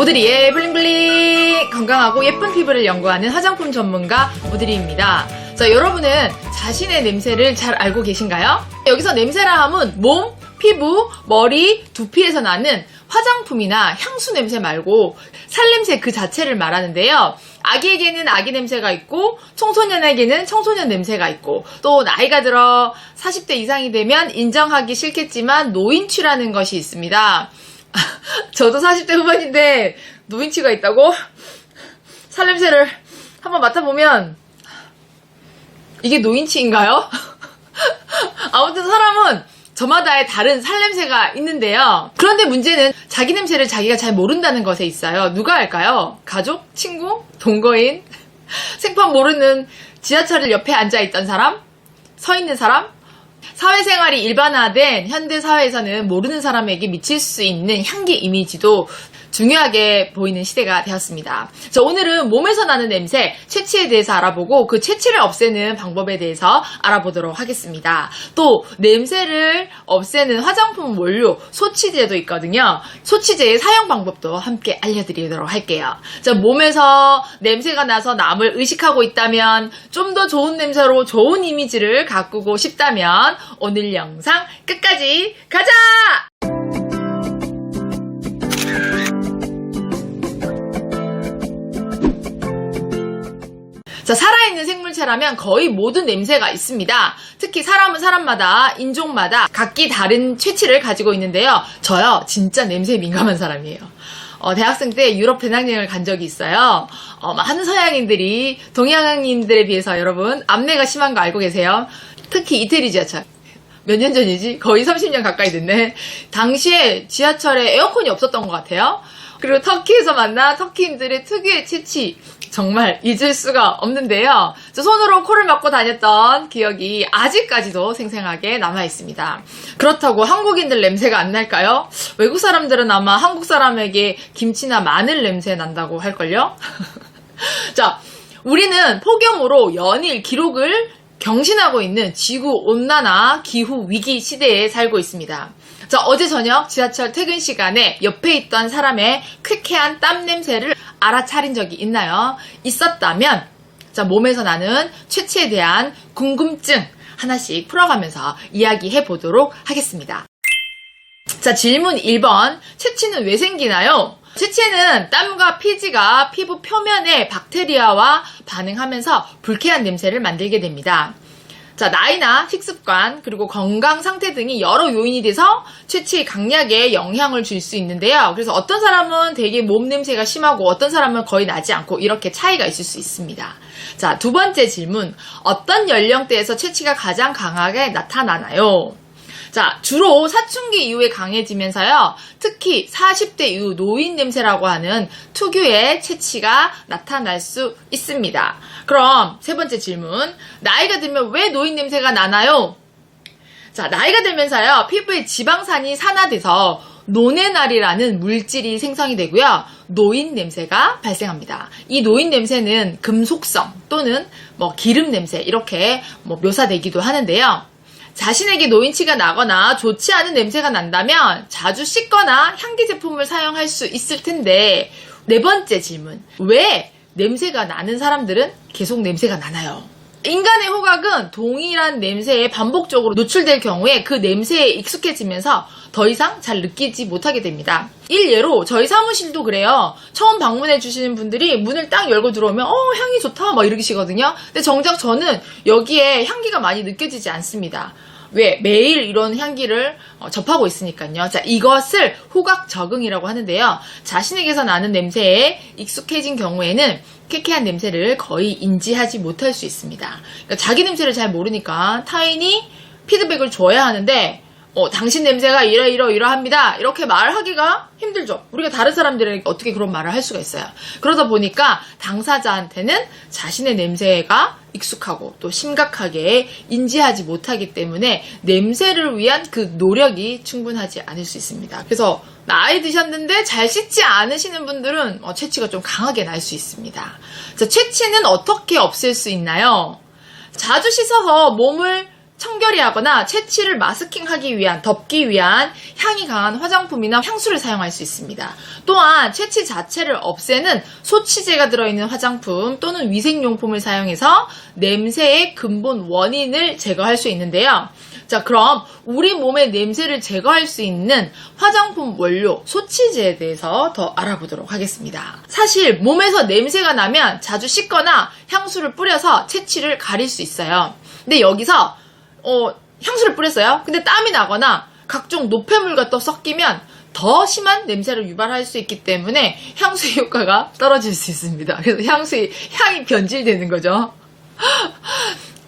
오드리의 블링블링! 건강하고 예쁜 피부를 연구하는 화장품 전문가 오드리입니다. 자, 여러분은 자신의 냄새를 잘 알고 계신가요? 여기서 냄새라 함은 몸, 피부, 머리, 두피에서 나는 화장품이나 향수 냄새 말고 살냄새 그 자체를 말하는데요. 아기에게는 아기 냄새가 있고 청소년에게는 청소년 냄새가 있고 또 나이가 들어 40대 이상이 되면 인정하기 싫겠지만 노인취라는 것이 있습니다. 저도 40대 후반인데 노인취가 있다고? 살냄새를 한번 맡아보면 이게 노인취인가요? 아무튼 사람은 저마다의 다른 살냄새가 있는데요. 그런데 문제는 자기 냄새를 자기가 잘 모른다는 것에 있어요. 누가 알까요? 가족? 친구? 동거인? 생판 모르는 지하철 옆에 앉아있던 사람? 서 있는 사람? 사회생활이 일반화된 현대사회에서는 모르는 사람에게 미칠 수 있는 향기 이미지도 중요하게 보이는 시대가 되었습니다. 자, 오늘은 몸에서 나는 냄새, 채취에 대해서 알아보고 그 채취를 없애는 방법에 대해서 알아보도록 하겠습니다. 또 냄새를 없애는 화장품 원료, 소치제도 있거든요. 소치제의 사용 방법도 함께 알려드리도록 할게요. 자, 몸에서 냄새가 나서 남을 의식하고 있다면, 좀 더 좋은 냄새로 좋은 이미지를 가꾸고 싶다면 오늘 영상 끝까지 가자! 자, 살아있는 생물체라면 거의 모든 냄새가 있습니다. 특히 사람은 사람마다, 인종마다 각기 다른 체취를 가지고 있는데요. 저요, 진짜 냄새에 민감한 사람이에요. 대학생 때 유럽 배낭여행을 간 적이 있어요. 많은 서양인들이 동양인들에 비해서 여러분, 암내가 심한 거 알고 계세요? 특히 이태리 지하철. 몇 년 전이지? 거의 30년 가까이 됐네. 당시에 지하철에 에어컨이 없었던 것 같아요. 그리고 터키에서 만난 터키인들의 특유의 채취. 정말 잊을 수가 없는데요. 저 손으로 코를 막고 다녔던 기억이 아직까지도 생생하게 남아있습니다. 그렇다고 한국인들 냄새가 안 날까요? 외국 사람들은 아마 한국 사람에게 김치나 마늘 냄새 난다고 할걸요? 자, 우리는 폭염으로 연일 기록을 경신하고 있는 지구온난화 기후 위기 시대에 살고 있습니다. 자, 어제 저녁 지하철 퇴근 시간에 옆에 있던 사람의 쾌쾌한 땀 냄새를 알아차린 적이 있나요? 있었다면, 자, 몸에서 나는 채취에 대한 궁금증 하나씩 풀어가면서 이야기해 보도록 하겠습니다. 자, 질문 1번. 채취는 왜 생기나요? 채취는 땀과 피지가 피부 표면의 박테리아와 반응하면서 불쾌한 냄새를 만들게 됩니다. 자, 나이나 식습관, 그리고 건강 상태 등이 여러 요인이 돼서 채취 강약에 영향을 줄 수 있는데요. 그래서 어떤 사람은 되게 몸 냄새가 심하고 어떤 사람은 거의 나지 않고 이렇게 차이가 있을 수 있습니다. 자, 두 번째 질문. 어떤 연령대에서 채취가 가장 강하게 나타나나요? 자, 주로 사춘기 이후에 강해지면서요. 특히 40대 이후 노인 냄새라고 하는 특유의 채취가 나타날 수 있습니다. 그럼 세 번째 질문. 나이가 들면 왜 노인 냄새가 나나요? 자, 나이가 들면서요. 피부에 지방산이 산화돼서 노네날이라는 물질이 생성이 되고요. 노인 냄새가 발생합니다. 이 노인 냄새는 금속성 또는 기름 냄새 이렇게 묘사되기도 하는데요. 자신에게 노인취가 나거나 좋지 않은 냄새가 난다면 자주 씻거나 향기 제품을 사용할 수 있을 텐데, 네 번째 질문. 왜 냄새가 나는 사람들은 계속 냄새가 나나요? 인간의 후각은 동일한 냄새에 반복적으로 노출될 경우에 그 냄새에 익숙해지면서 더 이상 잘 느끼지 못하게 됩니다. 일예로 저희 사무실도 그래요. 처음 방문해 주시는 분들이 문을 딱 열고 들어오면 향이 좋다 막 이러시거든요. 근데 정작 저는 여기에 향기가 많이 느껴지지 않습니다. 왜? 매일 이런 향기를 접하고 있으니까요. 자, 이것을 후각 적응이라고 하는데요. 자신에게서 나는 냄새에 익숙해진 경우에는 쾌쾌한 냄새를 거의 인지하지 못할 수 있습니다. 그러니까 자기 냄새를 잘 모르니까 타인이 피드백을 줘야 하는데 당신 냄새가 이러합니다. 이렇게 말하기가 힘들죠. 우리가 다른 사람들에게 어떻게 그런 말을 할 수가 있어요. 그러다 보니까 당사자한테는 자신의 냄새가 익숙하고 또 심각하게 인지하지 못하기 때문에 냄새를 위한 그 노력이 충분하지 않을 수 있습니다. 그래서 나이 드셨는데 잘 씻지 않으시는 분들은 채취가 좀 강하게 날 수 있습니다. 자, 채취는 어떻게 없앨 수 있나요? 자주 씻어서 몸을 청결히 하거나 채취를 마스킹하기 위한, 덮기 위한 향이 강한 화장품이나 향수를 사용할 수 있습니다. 또한 채취 자체를 없애는 소치제가 들어있는 화장품 또는 위생용품을 사용해서 냄새의 근본 원인을 제거할 수 있는데요. 자, 그럼 우리 몸의 냄새를 제거할 수 있는 화장품 원료, 소치제에 대해서 더 알아보도록 하겠습니다. 사실 몸에서 냄새가 나면 자주 씻거나 향수를 뿌려서 채취를 가릴 수 있어요. 근데 여기서 향수를 뿌렸어요. 근데 땀이 나거나 각종 노폐물과 또 섞이면 더 심한 냄새를 유발할 수 있기 때문에 향수의 효과가 떨어질 수 있습니다. 그래서 향수의 향이 변질되는 거죠.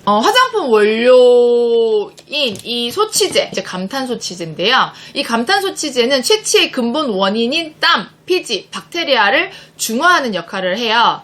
화장품 원료인 이 소치제, 이제 감탄소치제인데요. 이 감탄소치제는 채취의 근본 원인인 땀, 피지, 박테리아를 중화하는 역할을 해요.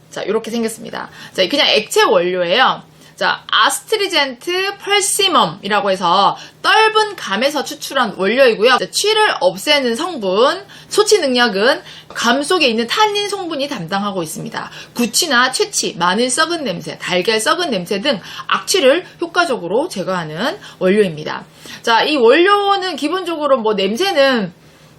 자, 이렇게 생겼습니다. 자, 그냥 액체 원료예요. 자, 아스트리젠트 펄시멈이라고 해서 떫은 감에서 추출한 원료이고요. 취를 없애는 성분, 소치 능력은 감 속에 있는 탄닌 성분이 담당하고 있습니다. 구취나 채취, 마늘 썩은 냄새, 달걀 썩은 냄새 등 악취를 효과적으로 제거하는 원료입니다. 자, 이 원료는 기본적으로 뭐 냄새는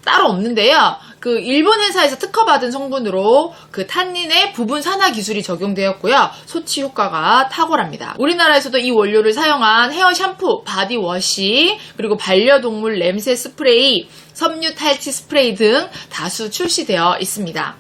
따로 없는데요. 그 일본 회사에서 특허받은 성분으로 그 탄닌의 부분 산화 기술이 적용되었고요. 소치 효과가 탁월합니다. 우리나라에서도 이 원료를 사용한 헤어 샴푸, 바디워시, 그리고 반려동물 냄새 스프레이, 섬유 탈취 스프레이 등 다수 출시되어 있습니다.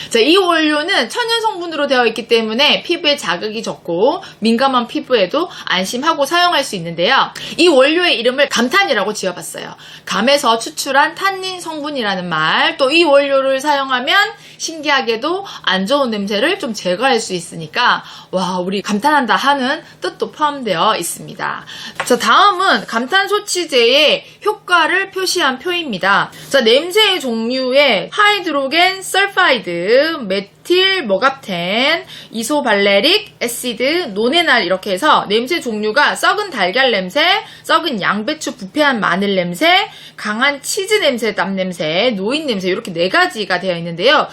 자, 이 원료는 천연 성분으로 되어 있기 때문에 피부에 자극이 적고 민감한 피부에도 안심하고 사용할 수 있는데요. 이 원료의 이름을 감탄이라고 지어봤어요. 감에서 추출한 탄닌 성분이라는 말, 또 이 원료를 사용하면 신기하게도 안 좋은 냄새를 좀 제거할 수 있으니까 와, 우리 감탄한다 하는 뜻도 포함되어 있습니다. 자, 다음은 감탄소치제의 효과를 표시한 표입니다. 자, 냄새의 종류에 하이드로겐 설파이드, 메틸 머갑텐, 이소발레릭 애시드, 노네날 이렇게 해서 냄새 종류가 썩은 달걀 냄새, 썩은 양배추 부패한 마늘 냄새, 강한 치즈 냄새, 땀 냄새, 노인 냄새 이렇게 4가지가 되어 있는데요.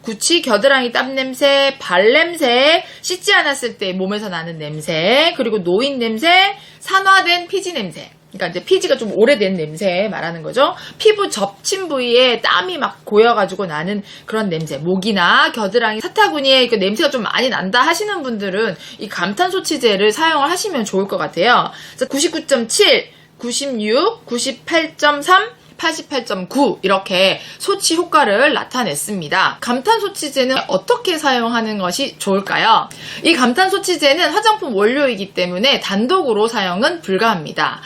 구취, 겨드랑이 땀 냄새, 발 냄새, 씻지 않았을 때 몸에서 나는 냄새, 그리고 노인 냄새, 산화된 피지 냄새. 그러니까 이제 피지가 좀 오래된 냄새 말하는 거죠. 피부 접침 부위에 땀이 막 고여가지고 나는 그런 냄새. 목이나 겨드랑이, 사타구니에 그 냄새가 좀 많이 난다 하시는 분들은 이 감탄소치제를 사용을 하시면 좋을 것 같아요. 99.7, 96, 98.3, 88.9 이렇게 소치 효과를 나타냈습니다. 감탄소치제는 어떻게 사용하는 것이 좋을까요? 이 감탄소치제는 화장품 원료이기 때문에 단독으로 사용은 불가합니다.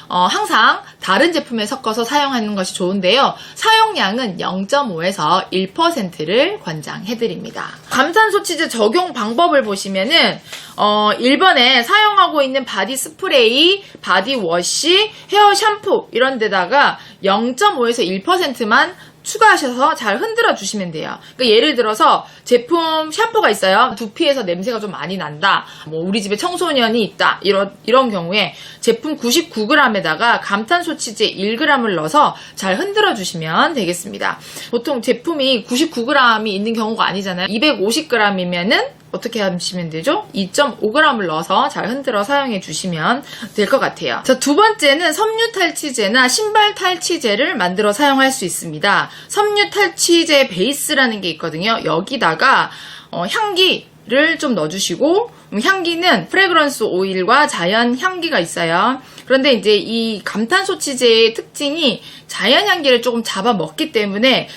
항상 다른 제품에 섞어서 사용하는 것이 좋은데요. 사용량은 0.5에서 1%를 권장해드립니다. 감탄소치제 적용 방법을 보시면은 1번에 사용하고 있는 바디 스프레이, 바디워시, 헤어 샴푸 이런 데다가 0.5에서 1%만 추가하셔서 잘 흔들어 주시면 돼요. 그러니까 예를 들어서 제품 샴푸가 있어요. 두피에서 냄새가 좀 많이 난다. 뭐 우리 집에 청소년이 있다. 이런 경우에 제품 99g에다가 감탄소치제 1g을 넣어서 잘 흔들어 주시면 되겠습니다. 보통 제품이 99g이 있는 경우가 아니잖아요. 250g이면은 어떻게 하시면 되죠? 2.5g을 넣어서 잘 흔들어 사용해 주시면 될 것 같아요. 자, 두 번째는 섬유 탈취제나 신발 탈취제를 만들어 사용할 수 있습니다. 섬유 탈취제 베이스라는 게 있거든요. 여기다가 향기를 좀 넣어주시고, 향기는 프레그런스 오일과 자연 향기가 있어요. 그런데 이제 이 감탄소치제의 특징이 자연 향기를 조금 잡아먹기 때문에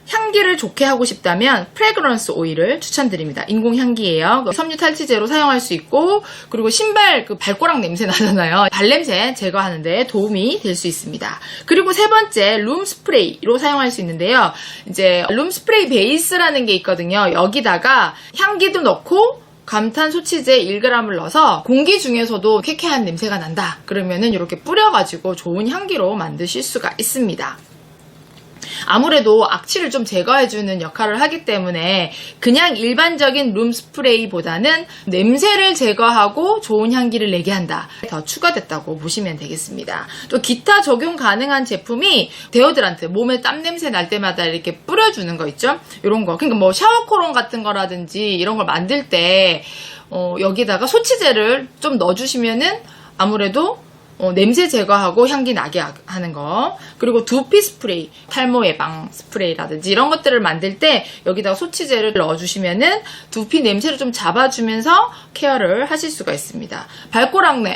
향기를 좋게 하고 싶다면 프레그런스 오일을 추천드립니다. 인공 향기예요. 섬유 탈취제로 사용할 수 있고, 그리고 신발 그 발꼬락 냄새 나잖아요. 발냄새 제거하는데 도움이 될 수 있습니다. 그리고 세 번째 룸 스프레이로 사용할 수 있는데요. 이제 룸 스프레이 베이스라는 게 있거든요. 여기다가 향기도 넣고 감탄소치제 1g을 넣어서 공기 중에서도 쾌쾌한 냄새가 난다. 그러면은 이렇게 뿌려가지고 좋은 향기로 만드실 수가 있습니다. 아무래도 악취를 좀 제거해주는 역할을 하기 때문에 그냥 일반적인 룸 스프레이보다는 냄새를 제거하고 좋은 향기를 내게 한다. 더 추가됐다고 보시면 되겠습니다. 또 기타 적용 가능한 제품이 데오드란트, 몸에 땀 냄새 날 때마다 이렇게 뿌려주는 거 있죠? 이런 거. 그러니까 뭐 샤워코론 같은 거라든지 이런 걸 만들 때 여기다가 소치제를 좀 넣어주시면은 아무래도 냄새 제거하고 향기 나게 하는 거. 그리고 두피 스프레이, 탈모 예방 스프레이라든지 이런 것들을 만들 때 여기다가 소치제를 넣어주시면은 두피 냄새를 좀 잡아주면서 케어를 하실 수가 있습니다. 발꼬락내.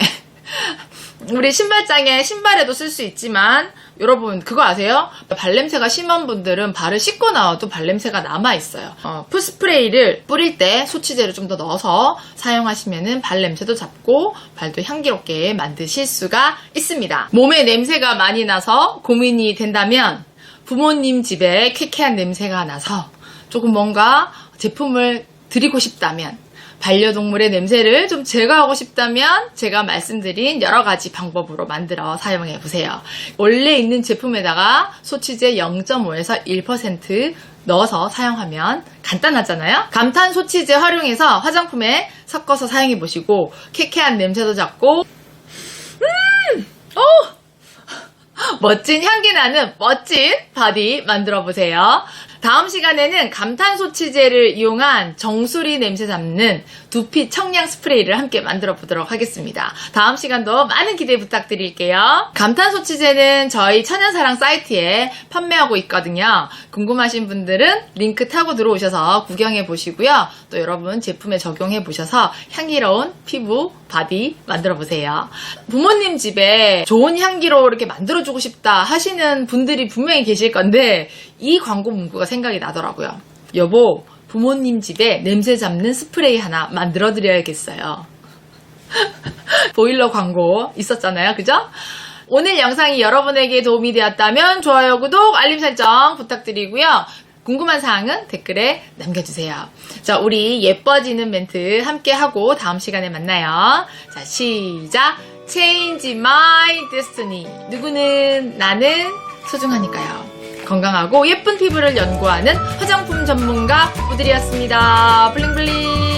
우리 신발장에 신발에도 쓸 수 있지만 여러분 그거 아세요? 발냄새가 심한 분들은 발을 씻고 나와도 발냄새가 남아있어요. 풋스프레이를 뿌릴 때 소치제를 좀 더 넣어서 사용하시면은 발냄새도 잡고 발도 향기롭게 만드실 수가 있습니다. 몸에 냄새가 많이 나서 고민이 된다면 부모님 집에 쾌쾌한 냄새가 나서 조금 뭔가 제품을 드리고 싶다면 반려동물의 냄새를 좀 제거하고 싶다면 제가 말씀드린 여러 가지 방법으로 만들어 사용해 보세요. 원래 있는 제품에다가 소치제 0.5에서 1% 넣어서 사용하면 간단하잖아요. 감탄 소치제 활용해서 화장품에 섞어서 사용해 보시고 쾌쾌한 냄새도 잡고 멋진 향기 나는 멋진 바디 만들어 보세요. 다음 시간에는 감탄소치제를 이용한 정수리 냄새 잡는 두피 청량 스프레이를 함께 만들어 보도록 하겠습니다. 다음 시간도 많은 기대 부탁드릴게요. 감탄소치제는 저희 천연사랑 사이트에 판매하고 있거든요. 궁금하신 분들은 링크 타고 들어오셔서 구경해 보시고요. 또 여러분 제품에 적용해 보셔서 향기로운 피부, 바디 만들어 보세요. 부모님 집에 좋은 향기로 이렇게 만들어주고 싶다 하시는 분들이 분명히 계실 건데 이 광고 문구가 생각이 나더라고요. 여보, 부모님 집에 냄새 잡는 스프레이 하나 만들어 드려야겠어요. 보일러 광고 있었잖아요. 그죠? 오늘 영상이 여러분에게 도움이 되었다면 좋아요, 구독, 알림 설정 부탁드리고요. 궁금한 사항은 댓글에 남겨주세요. 자, 우리 예뻐지는 멘트 함께 하고 다음 시간에 만나요. 자, 시작! Change my destiny. 누구는 나는 소중하니까요. 건강하고 예쁜 피부를 연구하는 화장품 전문가 우드리였습니다. 블링블링.